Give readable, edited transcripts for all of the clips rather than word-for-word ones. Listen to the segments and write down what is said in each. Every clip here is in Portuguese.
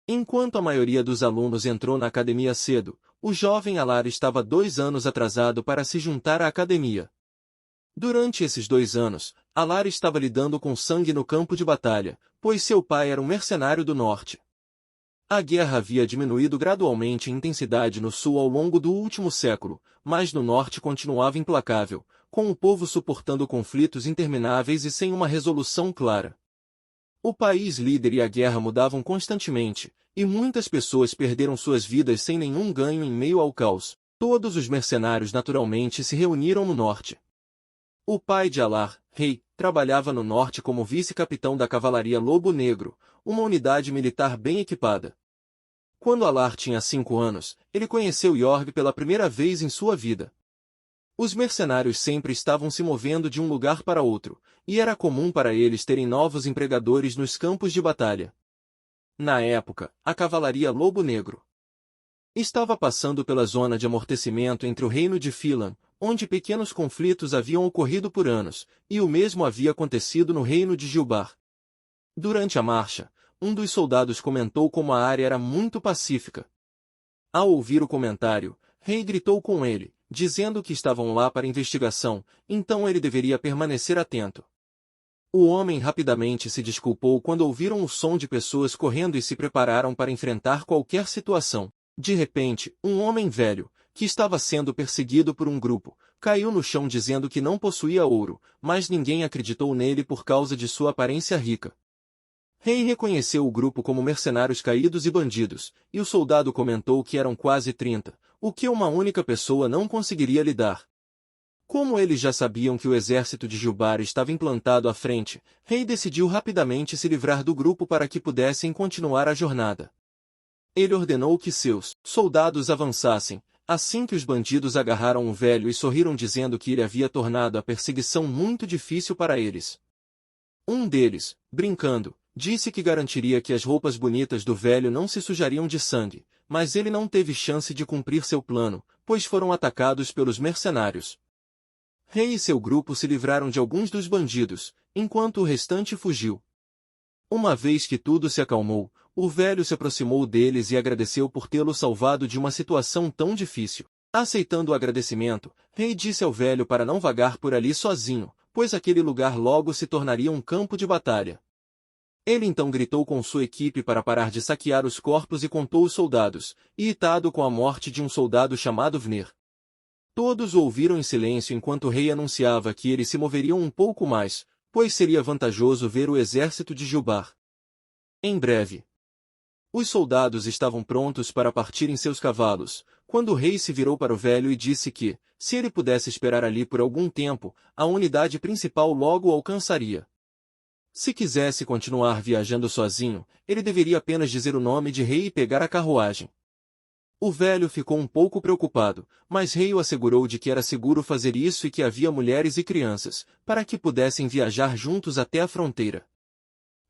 Enquanto a maioria dos alunos entrou na academia cedo, o jovem Alar estava 2 anos atrasado para se juntar à academia. Durante esses 2 anos, Alar estava lidando com sangue no campo de batalha, pois seu pai era um mercenário do norte. A guerra havia diminuído gradualmente em intensidade no sul ao longo do último século, mas no norte continuava implacável, com o povo suportando conflitos intermináveis e sem uma resolução clara. O país líder e a guerra mudavam constantemente, e muitas pessoas perderam suas vidas sem nenhum ganho em meio ao caos. Todos os mercenários naturalmente se reuniram no norte. O pai de Alar, rei, trabalhava no norte como vice-capitão da Cavalaria Lobo Negro, uma unidade militar bem equipada. Quando Alar tinha 5 anos, ele conheceu Yorg pela primeira vez em sua vida. Os mercenários sempre estavam se movendo de um lugar para outro, e era comum para eles terem novos empregadores nos campos de batalha. Na época, a Cavalaria Lobo Negro estava passando pela zona de amortecimento entre o reino de Filan, onde pequenos conflitos haviam ocorrido por anos, e o mesmo havia acontecido no reino de Gilbar. Durante a marcha, um dos soldados comentou como a área era muito pacífica. Ao ouvir o comentário, Rei gritou com ele, dizendo que estavam lá para investigação, então ele deveria permanecer atento. O homem rapidamente se desculpou quando ouviram o som de pessoas correndo e se prepararam para enfrentar qualquer situação. De repente, um homem velho, que estava sendo perseguido por um grupo, caiu no chão dizendo que não possuía ouro, mas ninguém acreditou nele por causa de sua aparência rica. Rei reconheceu o grupo como mercenários caídos e bandidos, e o soldado comentou que eram quase 30, o que uma única pessoa não conseguiria lidar. Como eles já sabiam que o exército de Gilbar estava implantado à frente, Rei decidiu rapidamente se livrar do grupo para que pudessem continuar a jornada. Ele ordenou que seus soldados avançassem, assim que os bandidos agarraram o velho e sorriram dizendo que ele havia tornado a perseguição muito difícil para eles. Um deles, brincando, disse que garantiria que as roupas bonitas do velho não se sujariam de sangue, mas ele não teve chance de cumprir seu plano, pois foram atacados pelos mercenários. Rei e seu grupo se livraram de alguns dos bandidos, enquanto o restante fugiu. Uma vez que tudo se acalmou, o velho se aproximou deles e agradeceu por tê-lo salvado de uma situação tão difícil. Aceitando o agradecimento, Rei disse ao velho para não vagar por ali sozinho, pois aquele lugar logo se tornaria um campo de batalha. Ele então gritou com sua equipe para parar de saquear os corpos e contou os soldados, irritado com a morte de um soldado chamado Vner. Todos o ouviram em silêncio enquanto o rei anunciava que eles se moveriam um pouco mais, pois seria vantajoso ver o exército de Gilbar. Em breve, os soldados estavam prontos para partir em seus cavalos, quando o rei se virou para o velho e disse que, se ele pudesse esperar ali por algum tempo, a unidade principal logo o alcançaria. Se quisesse continuar viajando sozinho, ele deveria apenas dizer o nome de Rei e pegar a carruagem. O velho ficou um pouco preocupado, mas Rei o assegurou de que era seguro fazer isso e que havia mulheres e crianças, para que pudessem viajar juntos até a fronteira.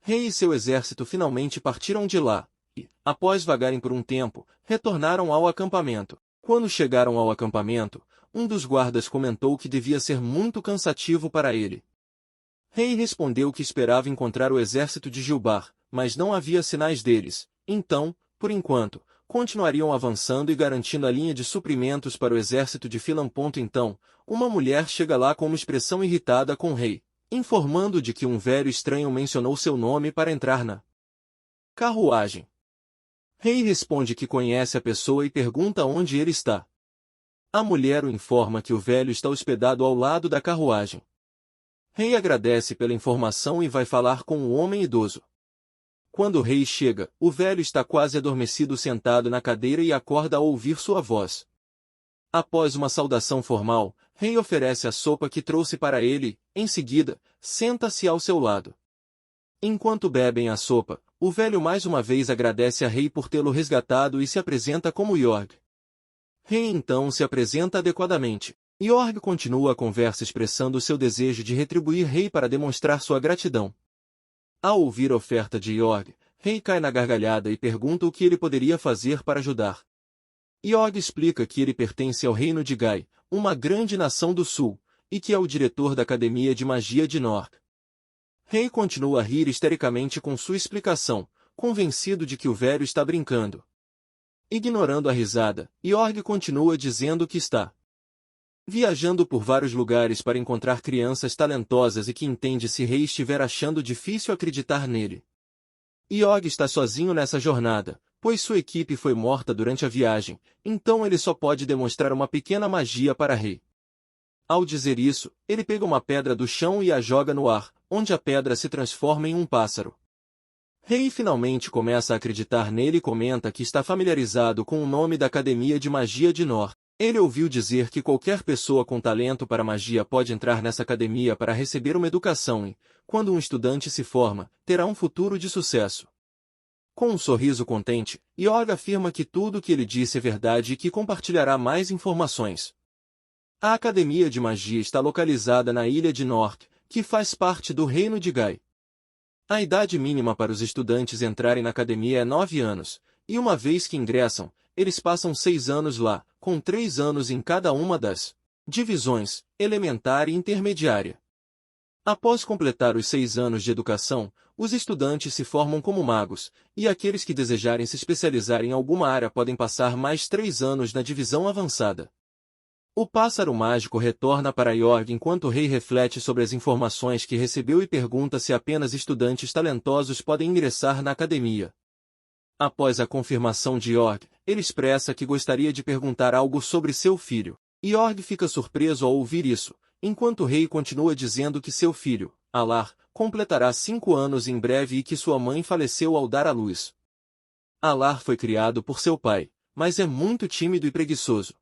Rei e seu exército finalmente partiram de lá, e, após vagarem por um tempo, retornaram ao acampamento. Quando chegaram ao acampamento, um dos guardas comentou que devia ser muito cansativo para ele. Rei respondeu que esperava encontrar o exército de Gilbar, mas não havia sinais deles, então, por enquanto, continuariam avançando e garantindo a linha de suprimentos para o exército de Filan. Então, uma mulher chega lá com uma expressão irritada com o rei, informando de que um velho estranho mencionou seu nome para entrar na carruagem. Rei responde que conhece a pessoa e pergunta onde ele está. A mulher o informa que o velho está hospedado ao lado da carruagem. Rei agradece pela informação e vai falar com o homem idoso. Quando o rei chega, o velho está quase adormecido sentado na cadeira e acorda ao ouvir sua voz. Após uma saudação formal, Rei oferece a sopa que trouxe para ele, em seguida, senta-se ao seu lado. Enquanto bebem a sopa, o velho mais uma vez agradece a Rei por tê-lo resgatado e se apresenta como Yorg. Rei então se apresenta adequadamente. Yorg continua a conversa expressando seu desejo de retribuir Rei para demonstrar sua gratidão. Ao ouvir a oferta de Yorg, Rei cai na gargalhada e pergunta o que ele poderia fazer para ajudar. Yorg explica que ele pertence ao reino de Gai, uma grande nação do sul, e que é o diretor da Academia de Magia de Norg. Rei continua a rir histericamente com sua explicação, convencido de que o velho está brincando. Ignorando a risada, Jorg continua dizendo que está viajando por vários lugares para encontrar crianças talentosas e que entende se Rei estiver achando difícil acreditar nele. Jorg está sozinho nessa jornada, pois sua equipe foi morta durante a viagem, então ele só pode demonstrar uma pequena magia para Rei. Ao dizer isso, ele pega uma pedra do chão e a joga no ar, onde a pedra se transforma em um pássaro. Rei finalmente começa a acreditar nele e comenta que está familiarizado com o nome da Academia de Magia de Nor. Ele ouviu dizer que qualquer pessoa com talento para magia pode entrar nessa academia para receber uma educação e, quando um estudante se forma, terá um futuro de sucesso. Com um sorriso contente, Jorg afirma que tudo o que ele disse é verdade e que compartilhará mais informações. A Academia de Magia está localizada na ilha de Nork, que faz parte do Reino de Gai. A idade mínima para os estudantes entrarem na academia é 9 anos, e uma vez que ingressam, eles passam 6 anos lá, com 3 anos em cada uma das divisões, elementar e intermediária. Após completar os 6 anos de educação, os estudantes se formam como magos, e aqueles que desejarem se especializar em alguma área podem passar mais 3 anos na divisão avançada. O pássaro mágico retorna para Jorg enquanto o rei reflete sobre as informações que recebeu e pergunta se apenas estudantes talentosos podem ingressar na academia. Após a confirmação de Jorg, ele expressa que gostaria de perguntar algo sobre seu filho. Jorg fica surpreso ao ouvir isso, enquanto o rei continua dizendo que seu filho, Alar, completará 5 anos em breve e que sua mãe faleceu ao dar à luz. Alar foi criado por seu pai, mas é muito tímido e preguiçoso.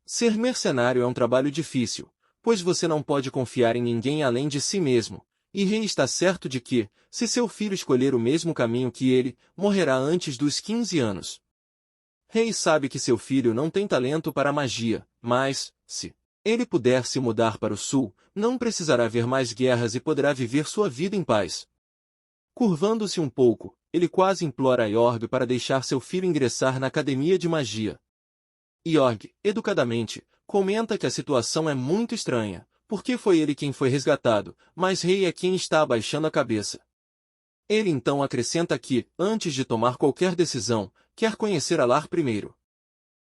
Ser mercenário é um trabalho difícil, pois você não pode confiar em ninguém além de si mesmo, e Rei está certo de que, se seu filho escolher o mesmo caminho que ele, morrerá antes dos 15 anos. Rei sabe que seu filho não tem talento para a magia, mas, se ele puder se mudar para o sul, não precisará ver mais guerras e poderá viver sua vida em paz. Curvando-se um pouco, ele quase implora a Jorg para deixar seu filho ingressar na academia de magia. Jorg, educadamente, comenta que a situação é muito estranha, porque foi ele quem foi resgatado, mas Rei é quem está abaixando a cabeça. Ele então acrescenta que, antes de tomar qualquer decisão, quer conhecer Alar primeiro.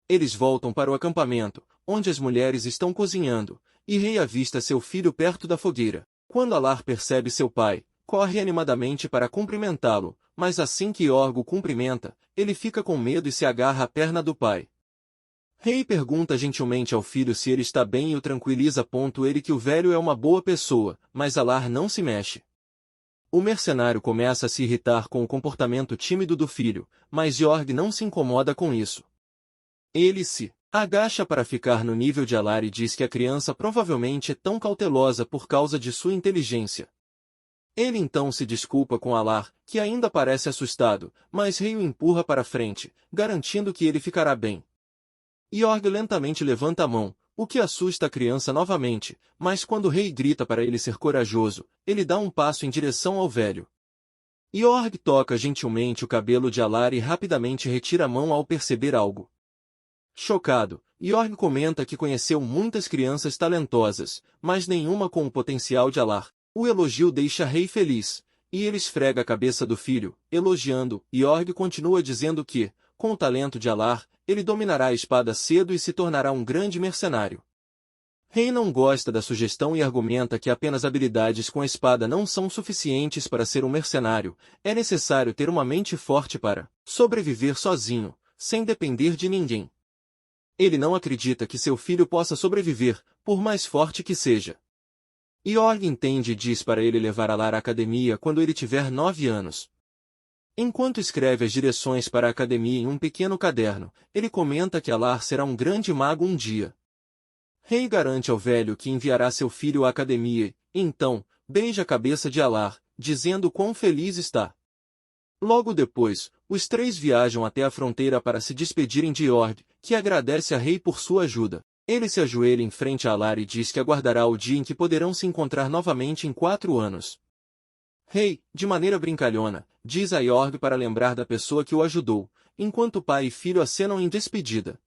Eles voltam para o acampamento, onde as mulheres estão cozinhando, e Rei avista seu filho perto da fogueira. Quando Alar percebe seu pai, corre animadamente para cumprimentá-lo, mas assim que Jorg o cumprimenta, ele fica com medo e se agarra à perna do pai. Rei pergunta gentilmente ao filho se ele está bem e o tranquiliza. Ele que o velho é uma boa pessoa, mas Alar não se mexe. O mercenário começa a se irritar com o comportamento tímido do filho, mas Jorg não se incomoda com isso. Ele se agacha para ficar no nível de Alar e diz que a criança provavelmente é tão cautelosa por causa de sua inteligência. Ele então se desculpa com Alar, que ainda parece assustado, mas Rei o empurra para frente, garantindo que ele ficará bem. Jorg lentamente levanta a mão, o que assusta a criança novamente, mas quando o rei grita para ele ser corajoso, ele dá um passo em direção ao velho. Jorg toca gentilmente o cabelo de Alar e rapidamente retira a mão ao perceber algo. Chocado, Jorg comenta que conheceu muitas crianças talentosas, mas nenhuma com o potencial de Alar. O elogio deixa Rei feliz, e ele esfrega a cabeça do filho, elogiando. Jorg continua dizendo que, com o talento de Alar, ele dominará a espada cedo e se tornará um grande mercenário. Rei não gosta da sugestão e argumenta que apenas habilidades com a espada não são suficientes para ser um mercenário, é necessário ter uma mente forte para sobreviver sozinho, sem depender de ninguém. Ele não acredita que seu filho possa sobreviver, por mais forte que seja. Jorg entende e diz para ele levar Alar à academia quando ele tiver 9 anos. Enquanto escreve as direções para a academia em um pequeno caderno, ele comenta que Alar será um grande mago um dia. Rei garante ao velho que enviará seu filho à academia, e então, beija a cabeça de Alar, dizendo quão feliz está. Logo depois, os três viajam até a fronteira para se despedirem de Jorg, que agradece a Rei por sua ajuda. Ele se ajoelha em frente a Alar e diz que aguardará o dia em que poderão se encontrar novamente em 4 anos. Rei, de maneira brincalhona, diz a Jorg para lembrar da pessoa que o ajudou, enquanto pai e filho acenam em despedida.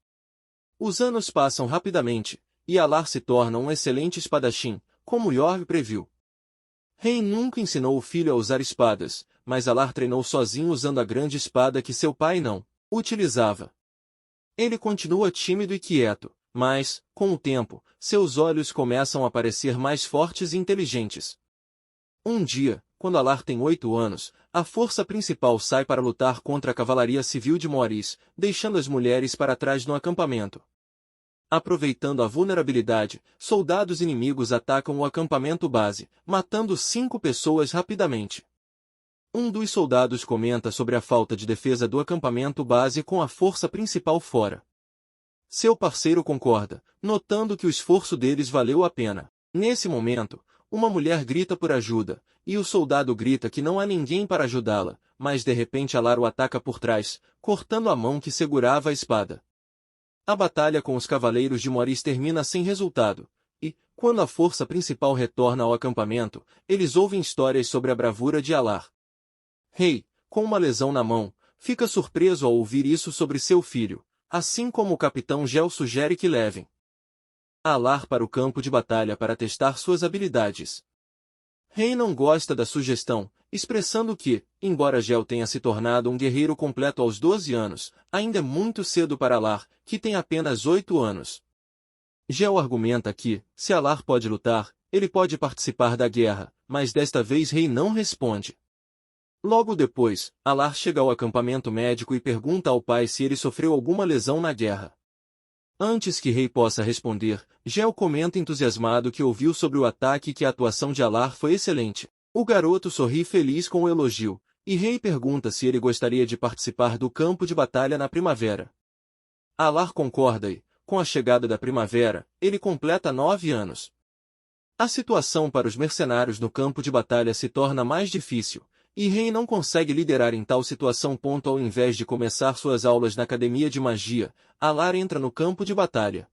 Os anos passam rapidamente, e Alar se torna um excelente espadachim, como Jorg previu. Rei nunca ensinou o filho a usar espadas, mas Alar treinou sozinho usando a grande espada que seu pai não utilizava. Ele continua tímido e quieto, mas, com o tempo, seus olhos começam a parecer mais fortes e inteligentes. Um dia, quando Alar tem 8 anos, a força principal sai para lutar contra a cavalaria civil de Moris, deixando as mulheres para trás no acampamento. Aproveitando a vulnerabilidade, soldados inimigos atacam o acampamento base, matando 5 pessoas rapidamente. Um dos soldados comenta sobre a falta de defesa do acampamento base com a força principal fora. Seu parceiro concorda, notando que o esforço deles valeu a pena. Nesse momento, uma mulher grita por ajuda, e o soldado grita que não há ninguém para ajudá-la, mas de repente Alar o ataca por trás, cortando a mão que segurava a espada. A batalha com os cavaleiros de Moris termina sem resultado, e, quando a força principal retorna ao acampamento, eles ouvem histórias sobre a bravura de Alar. Rei, com uma lesão na mão, fica surpreso ao ouvir isso sobre seu filho, assim como o capitão Gel sugere que levem Alar para o campo de batalha para testar suas habilidades. Rei não gosta da sugestão, expressando que, embora Gel tenha se tornado um guerreiro completo aos 12 anos, ainda é muito cedo para Alar, que tem apenas 8 anos. Gel argumenta que, se Alar pode lutar, ele pode participar da guerra, mas desta vez Rei não responde. Logo depois, Alar chega ao acampamento médico e pergunta ao pai se ele sofreu alguma lesão na guerra. Antes que Rei possa responder, Gel comenta entusiasmado que ouviu sobre o ataque e que a atuação de Alar foi excelente. O garoto sorri feliz com o elogio, e Rei pergunta se ele gostaria de participar do campo de batalha na primavera. Alar concorda e, com a chegada da primavera, ele completa 9 anos. A situação para os mercenários no campo de batalha se torna mais difícil, e Rei não consegue liderar em tal situação. Ao invés de começar suas aulas na academia de magia, Alar entra no campo de batalha.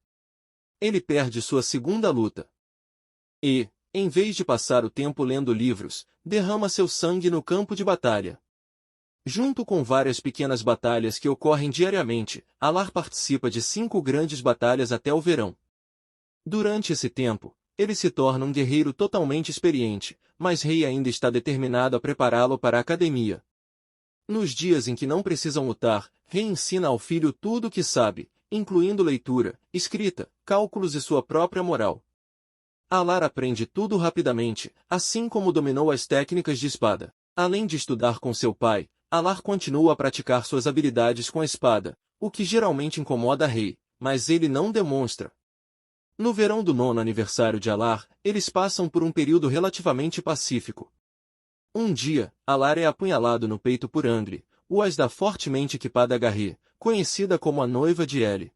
Ele perde sua segunda luta. E, em vez de passar o tempo lendo livros, derrama seu sangue no campo de batalha. Junto com várias pequenas batalhas que ocorrem diariamente, Alar participa de 5 grandes batalhas até o verão. Durante esse tempo, ele se torna um guerreiro totalmente experiente, mas Rei ainda está determinado a prepará-lo para a academia. Nos dias em que não precisam lutar, Rei ensina ao filho tudo o que sabe, incluindo leitura, escrita, cálculos e sua própria moral. Alar aprende tudo rapidamente, assim como dominou as técnicas de espada. Além de estudar com seu pai, Alar continua a praticar suas habilidades com a espada, o que geralmente incomoda Rei, mas ele não demonstra. No verão do 9º aniversário de Alar, eles passam por um período relativamente pacífico. Um dia, Alar é apunhalado no peito por Angri, o as da fortemente equipada Garri, conhecida como a noiva de Ele.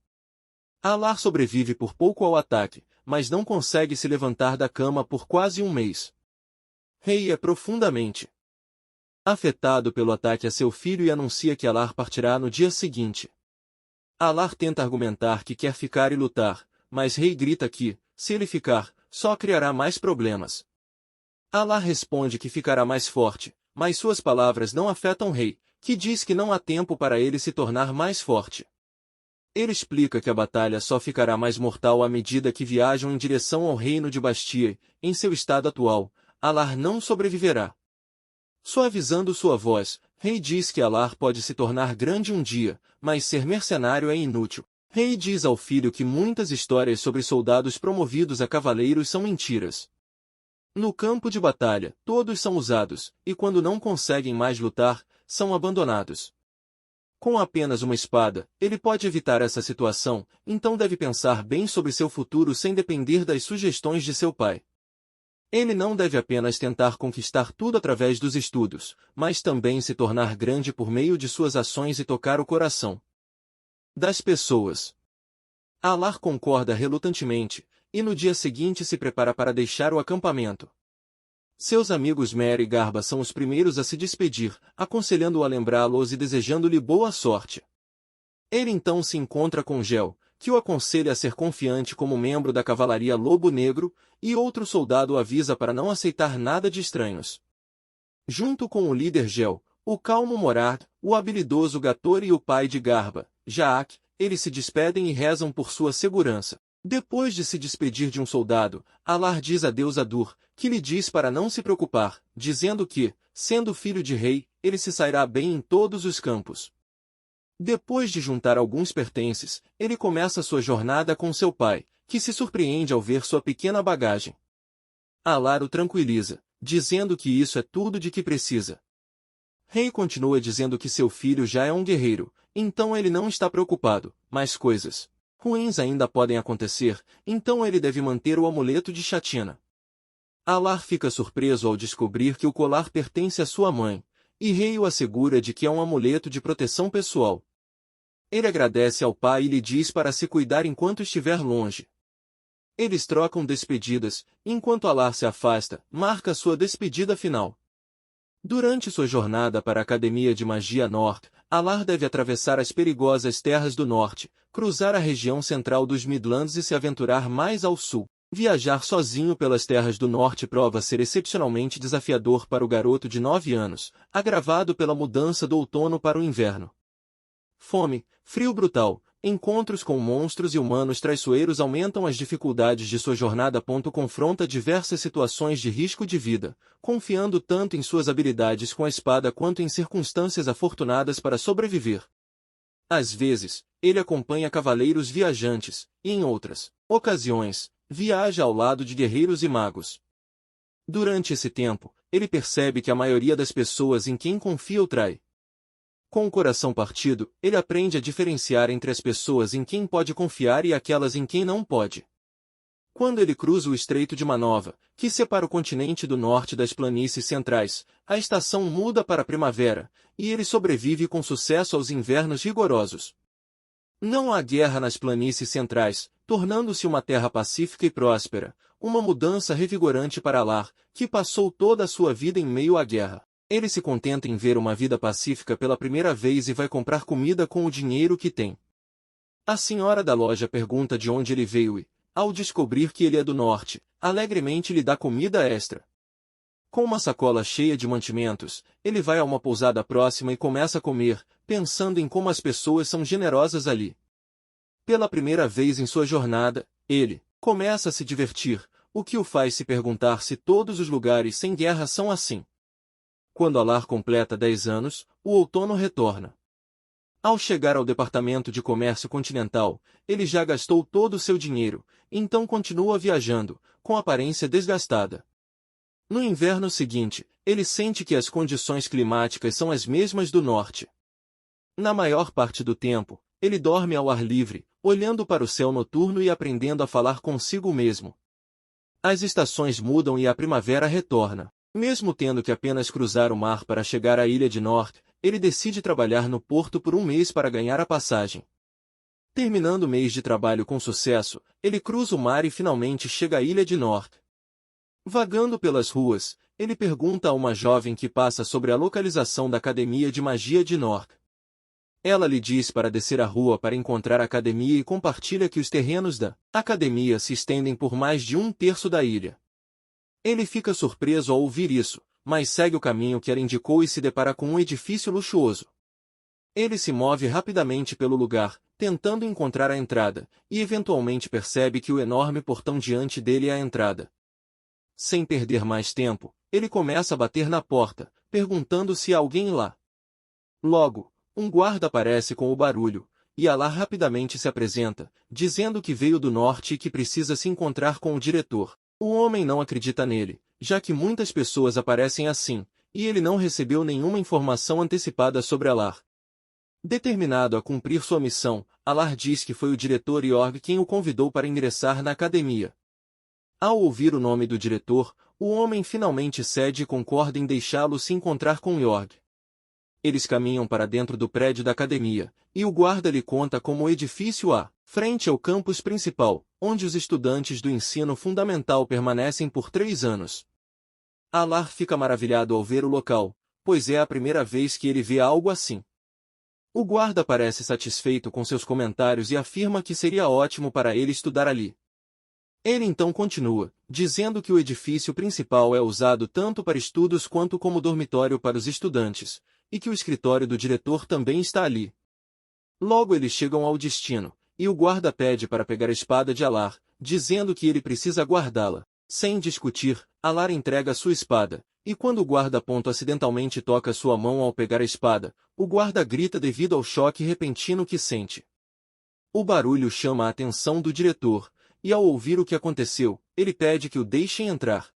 Alar sobrevive por pouco ao ataque, mas não consegue se levantar da cama por quase um mês. Rei é profundamente afetado pelo ataque a seu filho e anuncia que Alar partirá no dia seguinte. Alar tenta argumentar que quer ficar e lutar, mas Rei grita que, se ele ficar, só criará mais problemas. Alar responde que ficará mais forte, mas suas palavras não afetam Rei, que diz que não há tempo para ele se tornar mais forte. Ele explica que a batalha só ficará mais mortal à medida que viajam em direção ao reino de Bastia e, em seu estado atual, Alar não sobreviverá. Suavizando sua voz, Rei diz que Alar pode se tornar grande um dia, mas ser mercenário é inútil. Rei diz ao filho que muitas histórias sobre soldados promovidos a cavaleiros são mentiras. No campo de batalha, todos são usados, e quando não conseguem mais lutar, são abandonados. Com apenas uma espada, ele pode evitar essa situação, então deve pensar bem sobre seu futuro sem depender das sugestões de seu pai. Ele não deve apenas tentar conquistar tudo através dos estudos, mas também se tornar grande por meio de suas ações e tocar o coração das pessoas. Alar concorda relutantemente, e no dia seguinte se prepara para deixar o acampamento. Seus amigos Mer e Garba são os primeiros a se despedir, aconselhando-o a lembrá-los e desejando-lhe boa sorte. Ele então se encontra com Gel, que o aconselha a ser confiante como membro da cavalaria Lobo Negro, e outro soldado o avisa para não aceitar nada de estranhos. Junto com o líder Gel, o calmo Morad, o habilidoso Gator e o pai de Garba, Jaak, eles se despedem e rezam por sua segurança. Depois de se despedir de um soldado, Alar diz adeus a Dur, que lhe diz para não se preocupar, dizendo que, sendo filho de rei, ele se sairá bem em todos os campos. Depois de juntar alguns pertences, ele começa sua jornada com seu pai, que se surpreende ao ver sua pequena bagagem. Alar o tranquiliza, dizendo que isso é tudo de que precisa. Rei continua dizendo que seu filho já é um guerreiro, então ele não está preocupado, mas coisas ruins ainda podem acontecer, então ele deve manter o amuleto de Chatina. Alar fica surpreso ao descobrir que o colar pertence à sua mãe, e Rei o assegura de que é um amuleto de proteção pessoal. Ele agradece ao pai e lhe diz para se cuidar enquanto estiver longe. Eles trocam despedidas, enquanto Alar se afasta, marca sua despedida final. Durante sua jornada para a Academia de Magia Norte, Alar deve atravessar as perigosas terras do norte, cruzar a região central dos Midlands e se aventurar mais ao sul. Viajar sozinho pelas terras do norte prova ser excepcionalmente desafiador para o garoto de 9 anos, agravado pela mudança do outono para o inverno. Fome, frio brutal, encontros com monstros e humanos traiçoeiros aumentam as dificuldades de sua jornada. Confronta diversas situações de risco de vida, confiando tanto em suas habilidades com a espada quanto em circunstâncias afortunadas para sobreviver. Às vezes, ele acompanha cavaleiros viajantes, e em outras ocasiões, viaja ao lado de guerreiros e magos. Durante esse tempo, ele percebe que a maioria das pessoas em quem confia o trai. Com o coração partido, ele aprende a diferenciar entre as pessoas em quem pode confiar e aquelas em quem não pode. Quando ele cruza o Estreito de Manova, que separa o continente do norte das planícies centrais, a estação muda para a primavera, e ele sobrevive com sucesso aos invernos rigorosos. Não há guerra nas planícies centrais, tornando-se uma terra pacífica e próspera, uma mudança revigorante para Alar, que passou toda a sua vida em meio à guerra. Ele se contenta em ver uma vida pacífica pela primeira vez e vai comprar comida com o dinheiro que tem. A senhora da loja pergunta de onde ele veio e, ao descobrir que ele é do norte, alegremente lhe dá comida extra. Com uma sacola cheia de mantimentos, ele vai a uma pousada próxima e começa a comer, pensando em como as pessoas são generosas ali. Pela primeira vez em sua jornada, ele começa a se divertir, o que o faz se perguntar se todos os lugares sem guerra são assim. Quando Alar completa 10 anos, o outono retorna. Ao chegar ao Departamento de Comércio Continental, ele já gastou todo o seu dinheiro, então continua viajando, com aparência desgastada. No inverno seguinte, ele sente que as condições climáticas são as mesmas do norte. Na maior parte do tempo, ele dorme ao ar livre, olhando para o céu noturno e aprendendo a falar consigo mesmo. As estações mudam e a primavera retorna. Mesmo tendo que apenas cruzar o mar para chegar à Ilha de Norte, ele decide trabalhar no porto por um mês para ganhar a passagem. Terminando o mês de trabalho com sucesso, ele cruza o mar e finalmente chega à Ilha de Norte. Vagando pelas ruas, ele pergunta a uma jovem que passa sobre a localização da Academia de Magia de Norte. Ela lhe diz para descer a rua para encontrar a academia e compartilha que os terrenos da academia se estendem por mais de 1/3 da ilha. Ele fica surpreso ao ouvir isso, mas segue o caminho que ela indicou e se depara com um edifício luxuoso. Ele se move rapidamente pelo lugar, tentando encontrar a entrada, e eventualmente percebe que o enorme portão diante dele é a entrada. Sem perder mais tempo, ele começa a bater na porta, perguntando se há alguém lá. Logo, um guarda aparece com o barulho, e Alar rapidamente se apresenta, dizendo que veio do norte e que precisa se encontrar com o diretor. O homem não acredita nele, já que muitas pessoas aparecem assim, e ele não recebeu nenhuma informação antecipada sobre Alar. Determinado a cumprir sua missão, Alar diz que foi o diretor Yorg quem o convidou para ingressar na academia. Ao ouvir o nome do diretor, o homem finalmente cede e concorda em deixá-lo se encontrar com Yorg. Eles caminham para dentro do prédio da academia, e o guarda lhe conta como o edifício à frente ao campus principal, onde os estudantes do ensino fundamental permanecem por 3 anos. Alar fica maravilhado ao ver o local, pois é a primeira vez que ele vê algo assim. O guarda parece satisfeito com seus comentários e afirma que seria ótimo para ele estudar ali. Ele então continua, dizendo que o edifício principal é usado tanto para estudos quanto como dormitório para os estudantes, e que o escritório do diretor também está ali. Logo eles chegam ao destino, e o guarda pede para pegar a espada de Alar, dizendo que ele precisa guardá-la. Sem discutir, Alar entrega sua espada, e quando o guarda-ponto acidentalmente toca sua mão ao pegar a espada, o guarda grita devido ao choque repentino que sente. O barulho chama a atenção do diretor, e ao ouvir o que aconteceu, ele pede que o deixem entrar.